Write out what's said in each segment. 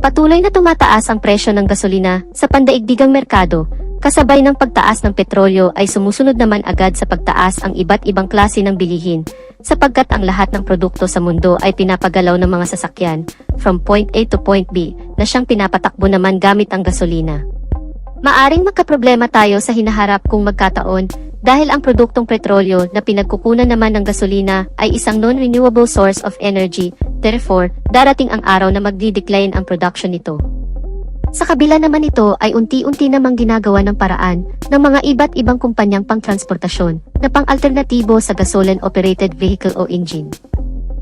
Patuloy na tumataas ang presyo ng gasolina sa pandaigdigang merkado, kasabay ng pagtaas ng petrolyo ay sumusunod naman agad sa pagtaas ang iba't ibang klase ng bilihin, sapagkat ang lahat ng produkto sa mundo ay pinapagalaw ng mga sasakyan, from point A to point B, na siyang pinapatakbo naman gamit ang gasolina. Maaring magkaproblema tayo sa hinaharap kung magkataon, dahil ang produktong petrolyo na pinagkukunan naman ng gasolina ay isang non-renewable source of energy, therefore, darating ang araw na magdi-decline ang production nito. Sa kabila naman ito ay unti-unti namang ginagawa ng paraan ng mga iba't ibang kumpanyang pangtransportasyon na pang-alternatibo sa gasoline-operated vehicle o engine.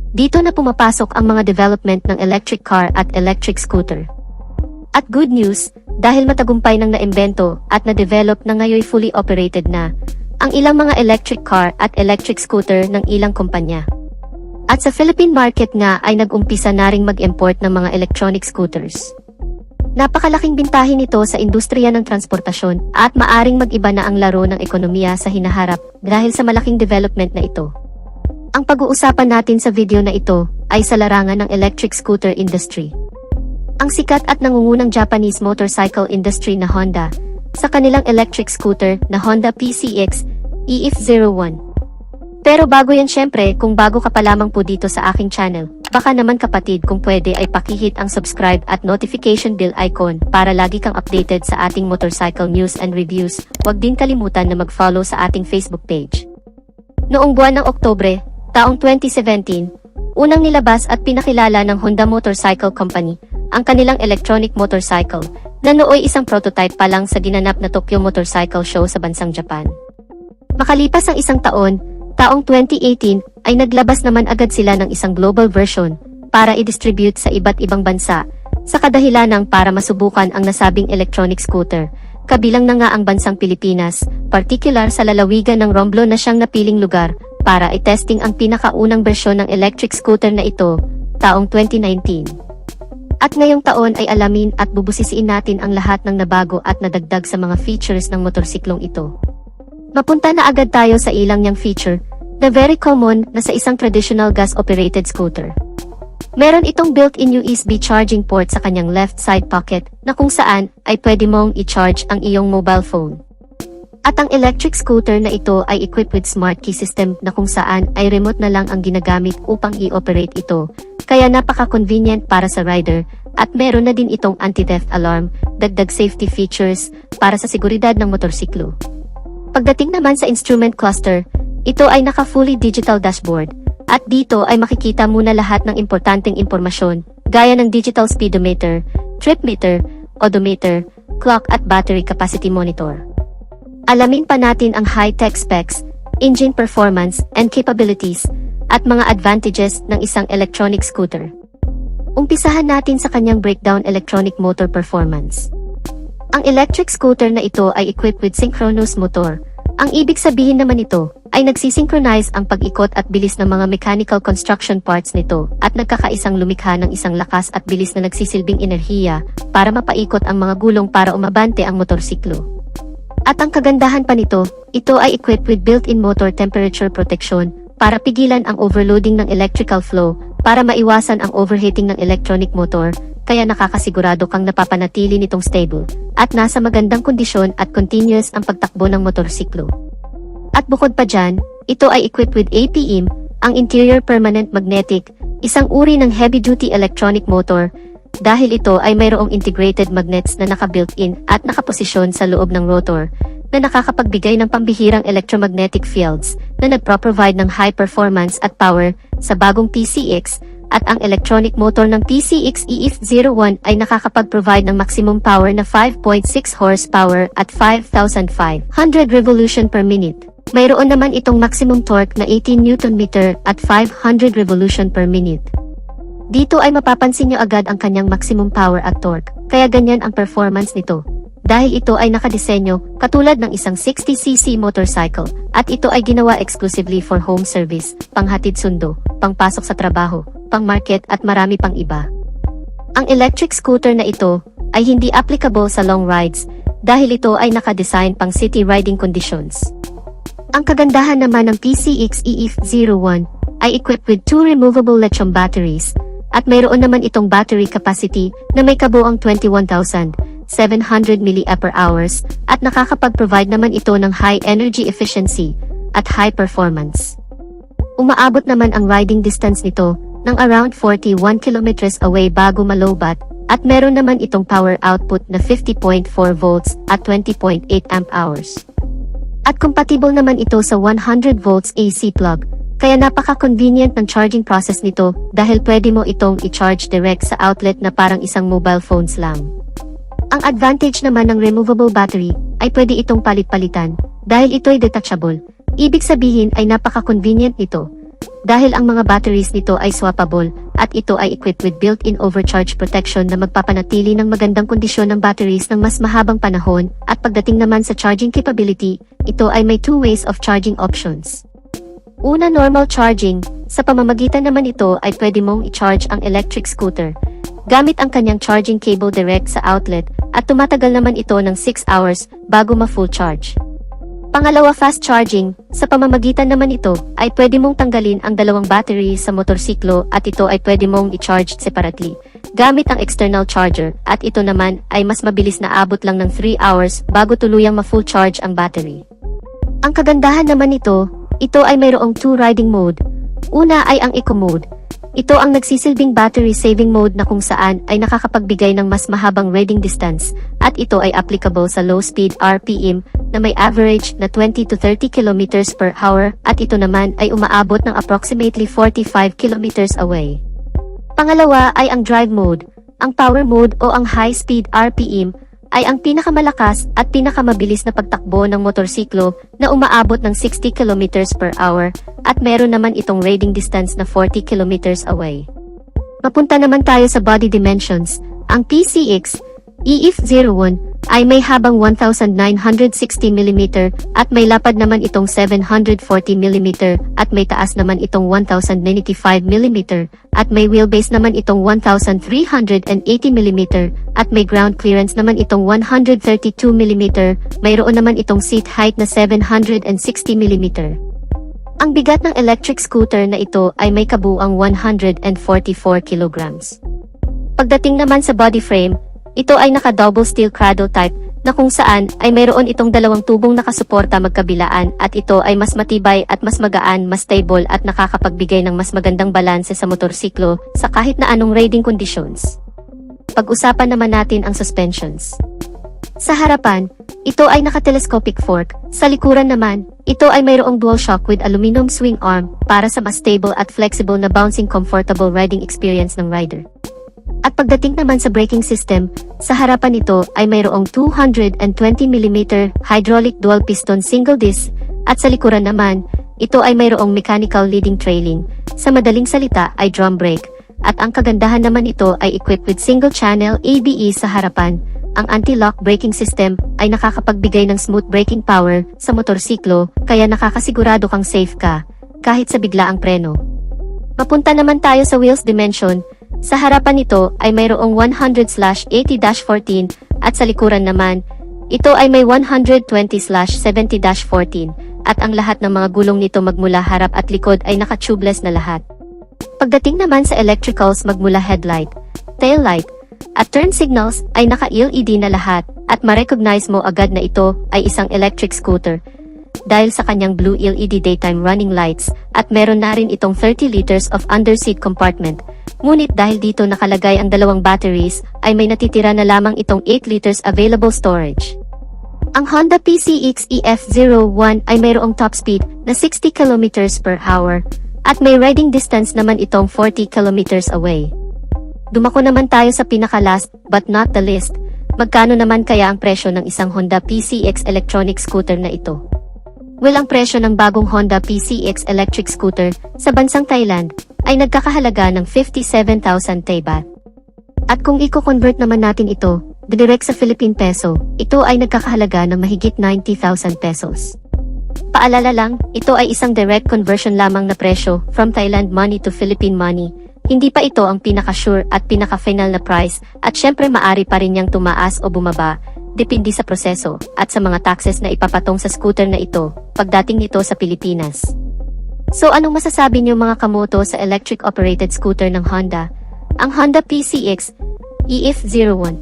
Dito na pumapasok ang mga development ng electric car at electric scooter. At good news, dahil matagumpay nang naimbento at na-develop na ngayon fully operated na ang ilang mga electric car at electric scooter ng ilang kumpanya. At sa Philippine market nga ay nag-umpisa na ring mag-import ng mga electronic scooters. Napakalaking bintahin nito sa industriya ng transportasyon at maaring mag-iba na ang laro ng ekonomiya sa hinaharap dahil sa malaking development na ito. Ang pag-uusapan natin sa video na ito ay sa larangan ng electric scooter industry. Ang sikat at nangungunang Japanese motorcycle industry na Honda, sa kanilang electric scooter na Honda PCX EF01. Pero bago yan syempre, kung bago ka pa lamang po dito sa aking channel, baka naman kapatid kung pwede ay pakihit ang subscribe at notification bell icon para lagi kang updated sa ating motorcycle news and reviews. Huwag din kalimutan na mag-follow sa ating Facebook page. Noong buwan ng Oktubre, taong 2017, unang nilabas at pinakilala ng Honda Motorcycle Company ang kanilang electronic motorcycle na nooy isang prototype pa lang sa ginanap na Tokyo Motorcycle Show sa bansang Japan. Makalipas ang isang taon, taong 2018 ay naglabas naman agad sila ng isang global version para i-distribute sa iba't ibang bansa sa kadahilanang para masubukan ang nasabing electronic scooter, kabilang na nga ang bansang Pilipinas, particular sa lalawigan ng Romblon na siyang napiling lugar para i-testing ang pinakaunang bersyon ng electric scooter na ito, taong 2019. At ngayong taon ay alamin at bubusisiin natin ang lahat ng nabago at nadagdag sa mga features ng motorsiklong ito. Mapunta na agad tayo sa ilang niyang feature, na very common na sa isang traditional gas-operated scooter. Meron itong built-in USB charging port sa kanyang left side pocket na kung saan ay pwede mong i-charge ang iyong mobile phone. At ang electric scooter na ito ay equipped with smart key system na kung saan ay remote na lang ang ginagamit upang i-operate ito, kaya napaka-convenient para sa rider, at meron na din itong anti-theft alarm, dagdag safety features para sa seguridad ng motorsiklo. Pagdating naman sa instrument cluster, ito ay naka-fully digital dashboard, at dito ay makikita muna lahat ng importanteng impormasyon, gaya ng digital speedometer, trip meter, odometer, clock at battery capacity monitor. Alamin pa natin ang high-tech specs, engine performance and capabilities, at mga advantages ng isang electronic scooter. Umpisahan natin sa kanyang breakdown electronic motor performance. Ang electric scooter na ito ay equipped with synchronous motor. Ang ibig sabihin naman nito ay nagsisynchronize ang pag-ikot at bilis ng mga mechanical construction parts nito at nagkakaisang lumikha ng isang lakas at bilis na nagsisilbing enerhiya para mapaikot ang mga gulong para umabante ang motorsiklo. At ang kagandahan pa nito, ito ay equipped with built-in motor temperature protection para pigilan ang overloading ng electrical flow para maiwasan ang overheating ng electronic motor, kaya nakakasigurado kang napapanatili nitong stable at nasa magandang kondisyon at continuous ang pagtakbo ng motorsiklo. At bukod pa dyan, ito ay equipped with APM, ang Interior Permanent Magnetic, isang uri ng heavy-duty electronic motor, dahil ito ay mayroong integrated magnets na naka-built-in at nakaposisyon sa loob ng rotor, na nakakapagbigay ng pambihirang electromagnetic fields na nagpro-provide ng high performance at power sa bagong PCX, at ang electronic motor ng PCX EF01 ay nakakapag-provide ng maximum power na 5.6 horsepower at 5,500 revolution per minute. Mayroon naman itong maximum torque na 18 Nm at 500 revolution per minute. Dito ay mapapansin nyo agad ang kanyang maximum power at torque, kaya ganyan ang performance nito. Dahil ito ay nakadisenyo katulad ng isang 60cc motorcycle, at ito ay ginawa exclusively for home service, panghatid sundo, pangpasok sa trabaho, pang-market at marami pang iba. Ang electric scooter na ito ay hindi applicable sa long rides dahil ito ay nakadesign pang city riding conditions. Ang kagandahan naman ng PCX EF01 ay equipped with 2 removable lithium batteries at mayroon naman itong battery capacity na may kabuuang 21,700 mAh at nakakapag-provide naman ito ng high energy efficiency at high performance. Umaabot naman ang riding distance nito ng around 41 kilometers away bago malobat at meron naman itong power output na 50.4 volts at 20.8 amp hours. At compatible naman ito sa 100 volts AC plug, kaya napaka-convenient ng charging process nito dahil pwede mo itong i-charge direct sa outlet na parang isang mobile phones lang. Ang advantage naman ng removable battery ay pwede itong palit-palitan dahil ito'y detachable. Ibig sabihin ay napaka-convenient nito dahil ang mga batteries nito ay swappable at ito ay equipped with built-in overcharge protection na magpapanatili ng magandang kondisyon ng batteries ng mas mahabang panahon at pagdating naman sa charging capability, ito ay may two ways of charging options. Una, normal charging. Sa pamamagitan naman ito ay pwede mong i-charge ang electric scooter gamit ang kanyang charging cable direct sa outlet at tumatagal naman ito ng 6 hours bago ma-full charge. Pangalawa, fast charging. Sa pamamagitan naman ito, ay pwede mong tanggalin ang dalawang battery sa motorsiklo at ito ay pwede mong i-charge separately gamit ang external charger at ito naman ay mas mabilis na abot lang ng 3 hours bago tuluyang ma-full charge ang battery. Ang kagandahan naman nito, ito ay mayroong 2 riding mode. Una ay ang eco mode. Ito ang nagsisilbing battery saving mode na kung saan ay nakakapagbigay ng mas mahabang riding distance at ito ay applicable sa low speed RPM na may average na 20 to 30 km per hour at ito naman ay umaabot ng approximately 45 km away. Pangalawa ay ang drive mode. Ang power mode o ang high speed RPM ay ang pinakamalakas at pinakamabilis na pagtakbo ng motorsiklo na umaabot ng 60 km per hour at meron naman itong riding distance na 40 km away. Mapunta naman tayo sa body dimensions. Ang PCX EF01 ay may habang 1,960 mm at may lapad naman itong 740 mm at may taas naman itong 1,095 mm at may wheelbase naman itong 1,380 mm at may ground clearance naman itong 132 mm, mayroon naman itong seat height na 760 mm. Ang bigat ng electric scooter na ito ay may kabuuang 144 kilograms. Pagdating naman sa body frame, ito ay naka-double steel cradle type na kung saan ay mayroon itong dalawang tubong nakasuporta magkabilaan at ito ay mas matibay at mas magaan, mas stable at nakakapagbigay ng mas magandang balanse sa motorsiklo sa kahit na anong riding conditions. Pag-usapan naman natin ang suspensions. Sa harapan, ito ay naka-telescopic fork. Sa likuran naman, ito ay mayroong dual shock with aluminum swing arm para sa mas stable at flexible na bouncing comfortable riding experience ng rider. At pagdating naman sa braking system, sa harapan nito ay mayroong 220mm hydraulic dual piston single disc at sa likuran naman, ito ay mayroong mechanical leading trailing. Sa madaling salita ay drum brake at ang kagandahan naman ito ay equipped with single channel ABS sa harapan. Ang anti-lock braking system ay nakakapagbigay ng smooth braking power sa motorsiklo kaya nakakasigurado kang safe ka kahit sa biglaang preno. Mapunta naman tayo sa wheels dimension. Sa harapan nito ay mayroong 100/80-14 at sa likuran naman, ito ay may 120/70-14 at ang lahat ng mga gulong nito magmula harap at likod ay naka-tubeless na lahat. Pagdating naman sa electricals magmula headlight, tail light, at turn signals ay naka-LED na lahat at ma-recognize mo agad na ito ay isang electric scooter dahil sa kanyang blue LED daytime running lights at meron na rin itong 30 liters of underseat compartment. Ngunit dahil dito nakalagay ang dalawang batteries, ay may natitira na lamang itong 8 liters available storage. Ang Honda PCX EF01 ay mayroong top speed na 60 km per hour at may riding distance naman itong 40 km away. Dumako naman tayo sa pinaka-last but not the least. Magkano naman kaya ang presyo ng isang Honda PCX electronic scooter na ito? Well, ang presyo ng bagong Honda PCX electric scooter sa bansang Thailand ay nagkakahalaga ng 57,000 Thai baht. At kung i-convert naman natin ito, direct sa Philippine peso, ito ay nagkakahalaga ng mahigit 90,000 pesos. Paalala lang, ito ay isang direct conversion lamang na presyo from Thailand money to Philippine money. Hindi pa ito ang pinaka-sure at pinaka-final na price at syempre maari pa rin niyang tumaas o bumaba, depende sa proseso at sa mga taxes na ipapatong sa scooter na ito pagdating nito sa Pilipinas. So anong masasabi niyo mga kamoto sa electric operated scooter ng Honda? ang Honda PCX EF01.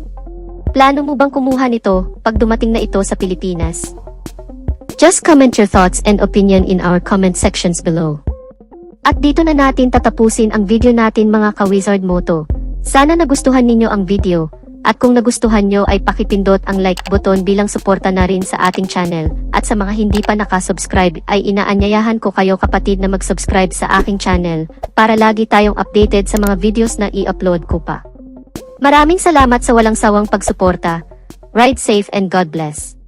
Plano mo bang kumuha nito pag dumating na ito sa Pilipinas? Just comment your thoughts and opinion in our comment sections below. At dito na natin tatapusin ang video natin mga ka-Wizard Moto. Sana nagustuhan ninyo ang video. At kung nagustuhan nyo ay pakipindot ang like button bilang suporta na rin sa ating channel. At sa mga hindi pa nakasubscribe ay inaanyayahan ko kayo kapatid na mag-subscribe sa aking channel para lagi tayong updated sa mga videos na i-upload ko pa. Maraming salamat sa walang sawang pagsuporta. Ride safe and God bless.